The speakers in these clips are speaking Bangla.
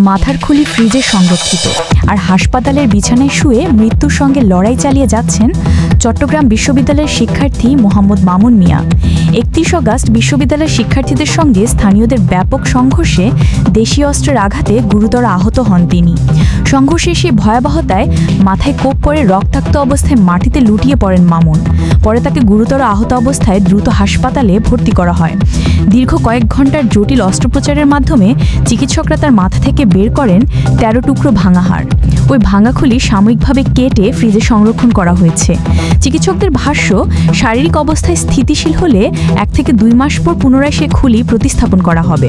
মাথার খুলি ফ্রিজে সংরক্ষিত, আর হাসপাতালের বিছানায় শুয়ে মৃত্যুর সঙ্গে লড়াই চালিয়ে যাচ্ছেন চট্টগ্রাম বিশ্ববিদ্যালয়ের শিক্ষার্থী মোহাম্মদ মামুন মিয়া। 31 আগস্ট বিশ্ববিদ্যালয়ের শিক্ষার্থীদের সঙ্গে স্থানীয়দের ব্যাপক সংঘর্ষে দেশীয় অস্ত্রের আঘাতে গুরুতর আহত হন তিনি। সংঘর্ষের সেই ভয়াবহতায় মাথায় কোপ পড়ে রক্তাক্ত অবস্থায় মাটিতে লুটিয়ে পড়েন মামুন। পরে তাকে গুরুতর আহত অবস্থায় দ্রুত হাসপাতালে ভর্তি করা হয়। দীর্ঘ কয়েক ঘন্টার জটিল অস্ত্রোপচারের মাধ্যমে চিকিৎসকরা তার মাথা থেকে বের করেন 13 টুকরো ভাঙা হাড়। ওই ভাঙা খুলি সাময়িকভাবে কেটে ফ্রিজে সংরক্ষণ করা হয়েছে। চিকিৎসকদের ভাষ্য, শারীরিক অবস্থায় স্থিতিশীল হলে 1 থেকে 2 মাস পর পুনরায় সে খুলি প্রতিস্থাপন করা হবে।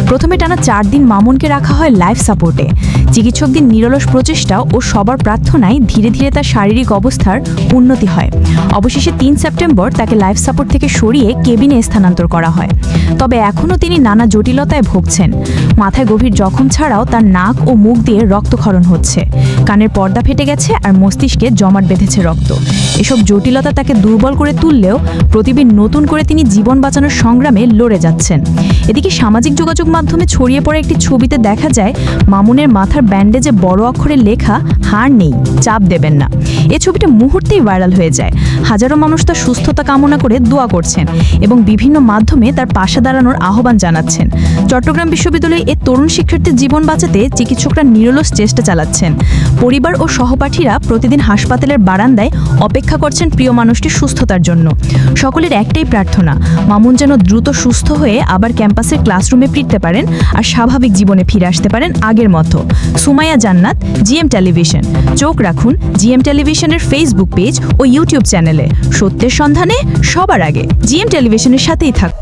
প্রথমে টানা 4 দিন মামুনকে রাখা হয় লাইফ সাপোর্টে। চিকিৎসকদের নিরলস প্রচেষ্টা ও সবার প্রার্থনায় ধীরে ধীরে তার শারীরিক অবস্থার উন্নতি হয়। অবশেষে 3 সেপ্টেম্বর তাকে লাইফ সাপোর্ট থেকে সরিয়ে কেবিনে স্থানান্তর করা হয়। তবে এখনও তিনি নানা জটিলতায় ভুগছেন। মাথায় গভীর জখম ছাড়াও তার নাক ও মুখ দিয়ে রক্তক্ষরণ হচ্ছে। কানের পর্দা ফেটে গেছে আর মস্তিষ্কে জমাট বেঁধেছে রক্ত। এসব জটিলতা তাকে দুর্বল করে তুললেও প্রতিদিন নতুন করে তিনি জীবন বাঁচানোর সংগ্রামে লড়ে যাচ্ছেন। এদিকে সামাজিক যোগাযোগ মাধ্যমে ছড়িয়ে পড়া একটি ছবিতে দেখা যায় মামুনের মাথার ব্যান্ডেজে বড় অক্ষরে লেখা হার নেই, চাপ দেবেন না। এই ছবিটা মুহূর্তেই ভাইরাল হয়ে যায়। হাজারো মানুষ তার সুস্থতা কামনা করে দোয়া করছেন এবং বিভিন্ন মাধ্যমে তার পাশে দাঁড়ানোর আহ্বান জানাচ্ছেন। চট্টগ্রাম বিশ্ববিদ্যালয়ে এই তরুণ শিক্ষার্থীর জীবন বাঁচাতে চিকিৎসকরা নিরলস চেষ্টা চালাচ্ছেন। পরিবার ও সহপাঠীরা প্রতিদিন হাসপাতালের বারান্দায় অপেক্ষা করছেন প্রিয় মানুষটির সুস্থতার জন্য। সকলের একটাই প্রার্থনা, মামুন যেন দ্রুত সুস্থ হয়ে আবার ক্যাম্পাসের ক্লাসরুমে ফিরতে পারেন আর স্বাভাবিক জীবনে ফিরে আসতে পারেন আগের মতো। সুমাইয়া জান্নাত, জিএম টেলিভিশন। চোখ রাখুন জিএম টেলিভিশনের ফেসবুক পেজ ও ইউটিউব চ্যানেলে। সত্যের সন্ধানে সবার আগে জিএম টেলিভিশনের সাথেই থাকুন।